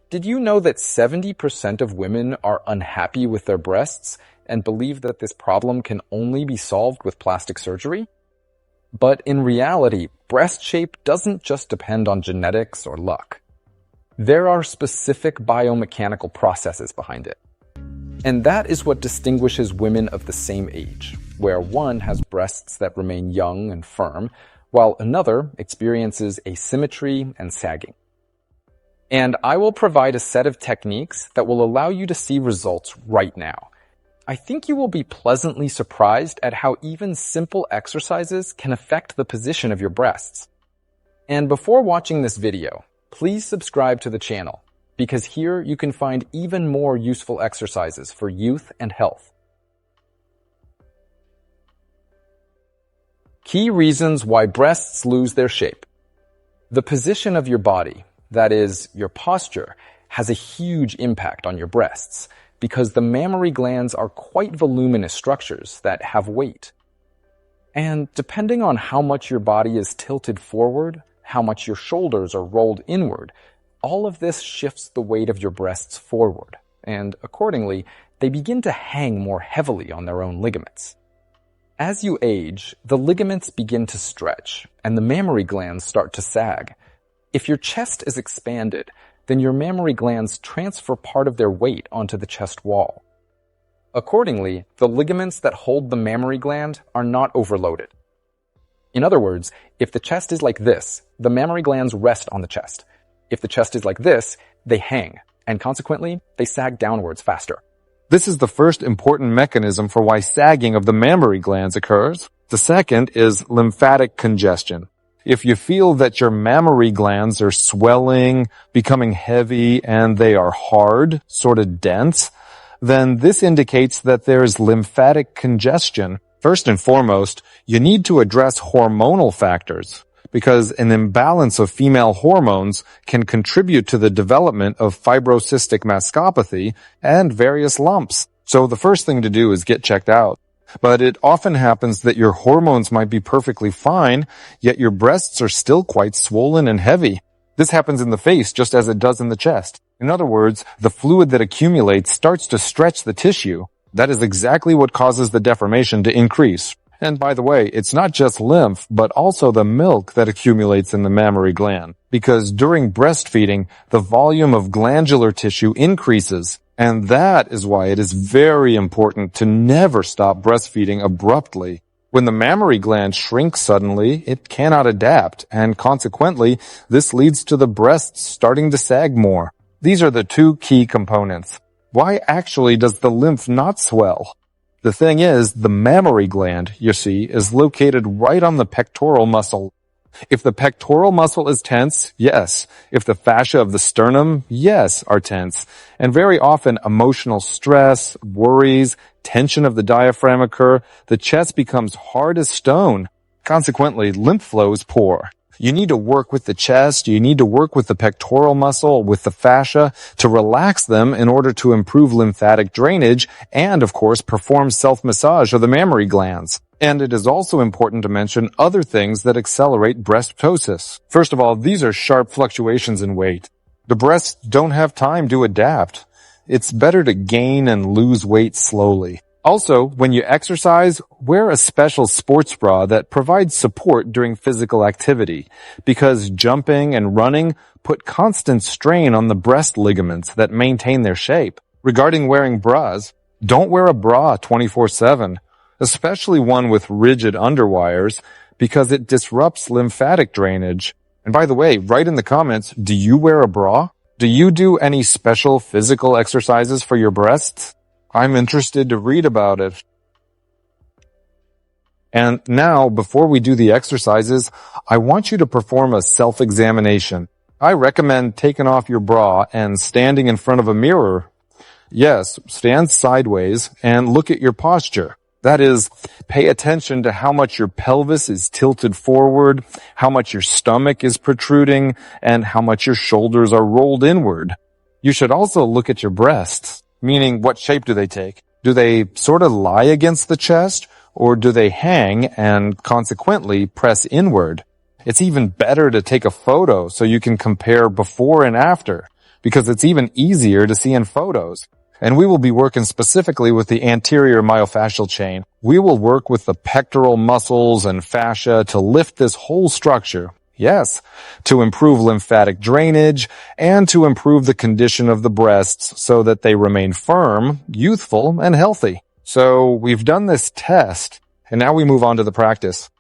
Did you know that 70% of women are unhappy with their breasts and believe that this problem can only be solved with plastic surgery? But in reality, breast shape doesn't just depend on genetics or luck. There are specific biomechanical processes behind it. And that is what distinguishes women of the same age, where one has breasts that remain young and firm, while another experiences asymmetry and sagging. And I will provide a set of techniques that will allow you to see results right now. I think you will be pleasantly surprised at how even simple exercises can affect the position of your breasts. And before watching this video, please subscribe to the channel, because here you can find even more useful exercises for youth and health. Key reasons why breasts lose their shape. The position of your body, that is, your posture, has a huge impact on your breasts because the mammary glands are quite voluminous structures that have weight. And depending on how much your body is tilted forward, how much your shoulders are rolled inward, all of this shifts the weight of your breasts forward, and accordingly, they begin to hang more heavily on their own ligaments. As you age, the ligaments begin to stretch, and the mammary glands start to sag. If your chest is expanded, then your mammary glands transfer part of their weight onto the chest wall. Accordingly, the ligaments that hold the mammary gland are not overloaded. In other words, if the chest is like this, the mammary glands rest on the chest. If the chest is like this, they hang, and consequently, they sag downwards faster. This is the first important mechanism for why sagging of the mammary glands occurs. The second is lymphatic congestion. If you feel that your mammary glands are swelling, becoming heavy, and they are hard, sort of dense, then this indicates that there is lymphatic congestion. First and foremost, you need to address hormonal factors, because an imbalance of female hormones can contribute to the development of fibrocystic mascopathy and various lumps. So the first thing to do is get checked out. But it often happens that your hormones might be perfectly fine, yet your breasts are still quite swollen and heavy. This happens in the face just as it does in the chest. In other words, the fluid that accumulates starts to stretch the tissue. That is exactly what causes the deformation to increase. And by the way, it's not just lymph, but also the milk that accumulates in the mammary gland. Because during breastfeeding, the volume of glandular tissue increases. And that is why it is very important to never stop breastfeeding abruptly. When the mammary gland shrinks suddenly, it cannot adapt, and consequently, this leads to the breasts starting to sag more. These are the two key components. Why actually does the lymph not swell? The thing is, the mammary gland, you see, is located right on the pectoral muscle. If the pectoral muscle is tense, yes. If the fascia of the sternum, yes, are tense. And very often emotional stress, worries, tension of the diaphragm occur. The chest becomes hard as stone. Consequently, lymph flow is poor. You need to work with the chest, you need to work with the pectoral muscle, with the fascia, to relax them in order to improve lymphatic drainage and, of course, perform self-massage of the mammary glands. And it is also important to mention other things that accelerate breast ptosis. First of all, these are sharp fluctuations in weight. The breasts don't have time to adapt. It's better to gain and lose weight slowly. Also, when you exercise, wear a special sports bra that provides support during physical activity, because jumping and running put constant strain on the breast ligaments that maintain their shape. Regarding wearing bras, don't wear a bra 24/7, especially one with rigid underwires, because it disrupts lymphatic drainage. And by the way, write in the comments, do you wear a bra? Do you do any special physical exercises for your breasts? I'm interested to read about it. And now, before we do the exercises, I want you to perform a self-examination. I recommend taking off your bra and standing in front of a mirror. Yes, stand sideways and look at your posture. That is, pay attention to how much your pelvis is tilted forward, how much your stomach is protruding, and how much your shoulders are rolled inward. You should also look at your breasts. Meaning, what shape do they take? Do they sort of lie against the chest, or do they hang and consequently press inward? It's even better to take a photo so you can compare before and after, because it's even easier to see in photos. And we will be working specifically with the anterior myofascial chain. We will work with the pectoral muscles and fascia to lift this whole structure. Yes, to improve lymphatic drainage and to improve the condition of the breasts so that they remain firm, youthful, and healthy. So we've done this test, and now we move on to the practice.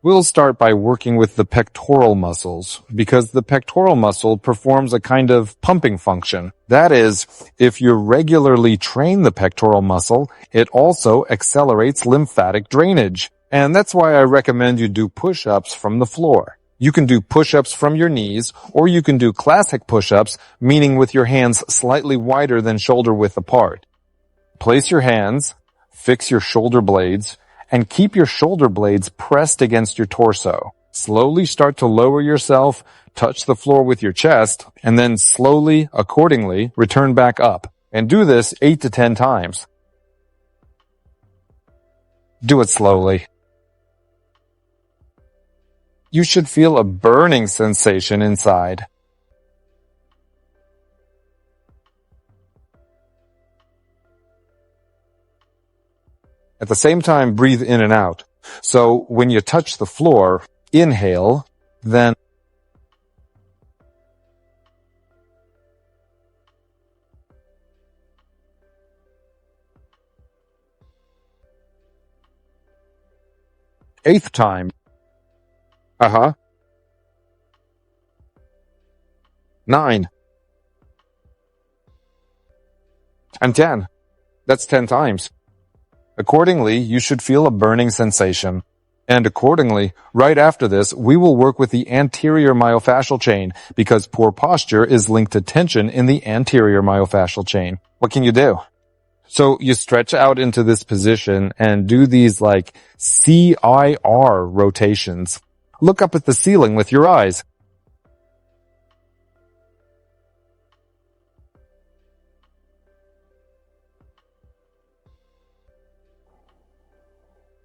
We'll start by working with the pectoral muscles, because the pectoral muscle performs a kind of pumping function. That is, if you regularly train the pectoral muscle, it also accelerates lymphatic drainage. And that's why I recommend you do push-ups from the floor. You can do push-ups from your knees, or you can do classic push-ups, meaning with your hands slightly wider than shoulder width apart. Place your hands, fix your shoulder blades, and keep your shoulder blades pressed against your torso. Slowly start to lower yourself, touch the floor with your chest, and then slowly, accordingly, return back up. And do this 8 to 10 times. Do it slowly. You should feel a burning sensation inside. At the same time, breathe in and out. So when you touch the floor, inhale, then eighth time. 9. And 10. That's 10 times. Accordingly, you should feel a burning sensation. And accordingly, right after this, we will work with the anterior myofascial chain, because poor posture is linked to tension in the anterior myofascial chain. What can you do? So you stretch out into this position and do these like CIR rotations. Look up at the ceiling with your eyes.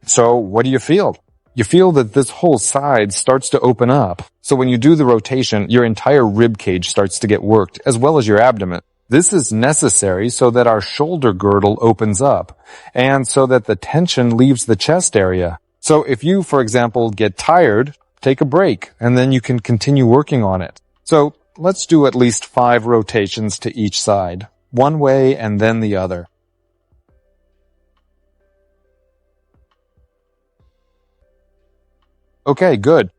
So what do you feel? You feel that this whole side starts to open up. So when you do the rotation, your entire rib cage starts to get worked, as well as your abdomen. This is necessary so that our shoulder girdle opens up, and so that the tension leaves the chest area. So if you, for example, get tired, take a break, and then you can continue working on it. So let's do at least 5 rotations to each side, one way and then the other. Okay, good.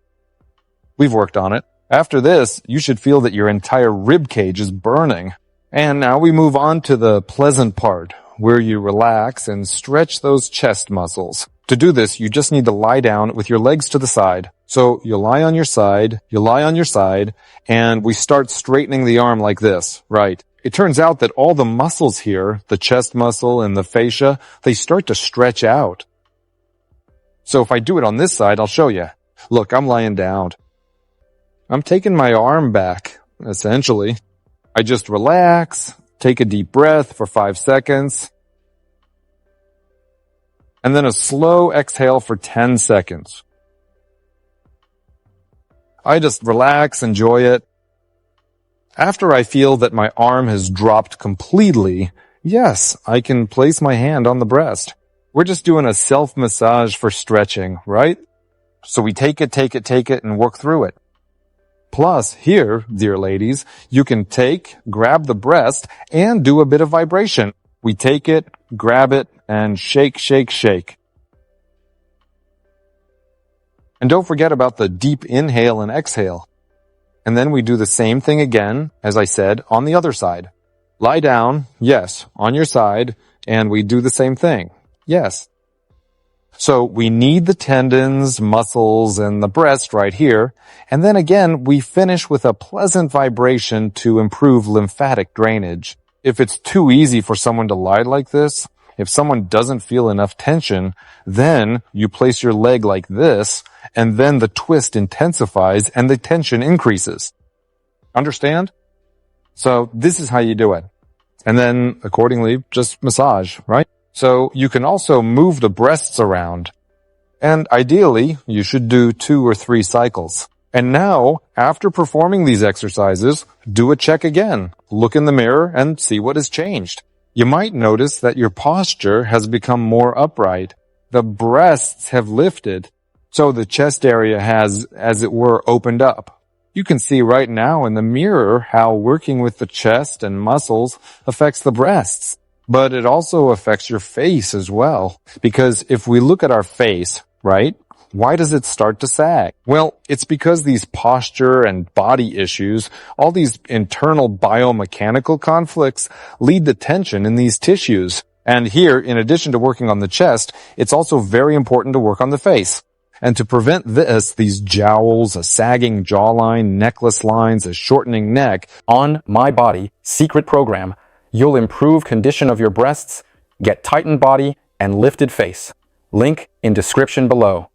We've worked on it. After this, you should feel that your entire rib cage is burning. And now we move on to the pleasant part, where you relax and stretch those chest muscles. To do this, you just need to lie down with your legs to the side. So you lie on your side, and we start straightening the arm like this, right? It turns out that all the muscles here, the chest muscle and the fascia, they start to stretch out. So if I do it on this side, I'll show you. Look, I'm lying down. I'm taking my arm back, essentially. I just relax, take a deep breath for 5 seconds, and then a slow exhale for 10 seconds. I just relax, enjoy it. After I feel that my arm has dropped completely, yes, I can place my hand on the breast. We're just doing a self-massage for stretching, right? So we take it, and work through it. Plus, here, dear ladies, you can grab the breast, and do a bit of vibration. We take it, grab it, and shake, shake, shake. And don't forget about the deep inhale and exhale. And then we do the same thing again, as I said, on the other side. Lie down, yes, on your side, and we do the same thing. Yes. So we need the tendons, muscles, and the breast right here. And then again, we finish with a pleasant vibration to improve lymphatic drainage. If it's too easy for someone to lie like this, if someone doesn't feel enough tension, then you place your leg like this, and then the twist intensifies and the tension increases. Understand? So this is how you do it. And then, accordingly, just massage, right? So you can also move the breasts around. And ideally, you should do 2 or 3 cycles. And now, after performing these exercises, do a check again. Look in the mirror and see what has changed. You might notice that your posture has become more upright. The breasts have lifted, so the chest area has, as it were, opened up. You can see right now in the mirror how working with the chest and muscles affects the breasts. But it also affects your face as well. Because if we look at our face, right? Why does it start to sag? Well, it's because these posture and body issues, all these internal biomechanical conflicts, lead to tension in these tissues. And here, in addition to working on the chest, it's also very important to work on the face. And to prevent this, these jowls, a sagging jawline, necklace lines, a shortening neck, on My Body Secret Program, you'll improve condition of your breasts, get tightened body, and lifted face. Link in description below.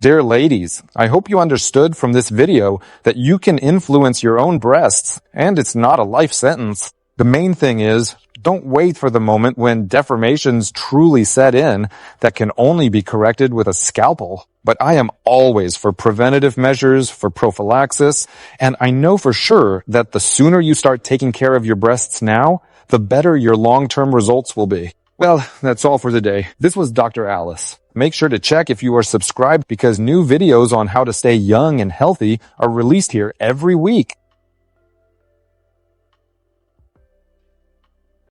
Dear ladies, I hope you understood from this video that you can influence your own breasts, and it's not a life sentence. The main thing is, don't wait for the moment when deformations truly set in that can only be corrected with a scalpel. But I am always for preventative measures, for prophylaxis, and I know for sure that the sooner you start taking care of your breasts now, the better your long-term results will be. Well, that's all for today. This was Dr. Alice. Make sure to check if you are subscribed because new videos on how to stay young and healthy are released here every week.